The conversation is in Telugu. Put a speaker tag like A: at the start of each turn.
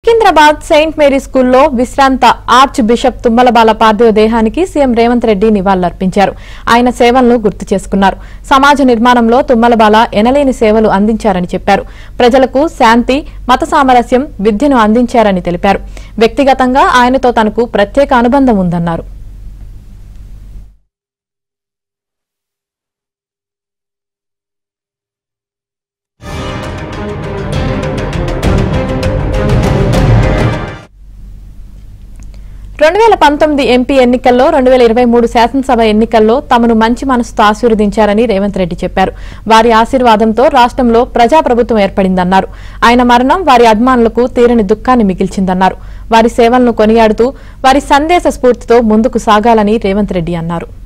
A: సికింద్రాబాద్ సెయింట్ మేరీ స్కూల్లో విశ్రాంత ఆర్చ్ బిషప్ తుమ్మలబాల పార్థివ దేహానికి సీఎం రేవంత్ రెడ్డి నివాళులర్పించారు. ఆయన సేవలను గుర్తు చేసుకున్నారు. సమాజ నిర్మాణంలో తుమ్మలబాల ఎనలేని సేవలు అందించారని చెప్పారు. ప్రజలకు శాంతి, మత సామరస్యం, విద్యను అందించారని తెలిపారు. వ్యక్తిగతంగా ఆయనతో తనకు ప్రత్యేక అనుబంధం ఉందన్నారు. ఎంపీ ఎన్నికల్లో 2023 శాసనసభ ఎన్నికల్లో తమను మంచి మనసుతో ఆశీర్వదించారని రేవంత్ రెడ్డి చెప్పారు. వారి ఆశీర్వాదంతో రాష్ట్రంలో ప్రజాప్రభుత్వం ఏర్పడిందన్నారు. ఆయన మరణం వారి అభిమానులకు తీరని దుఃఖాన్ని మిగిల్చిందన్నారు. వారి సేవలను కొనియాడుతూ వారి సందేశ స్ఫూర్తితో ముందుకు సాగాలని రేవంత్ రెడ్డి అన్నారు.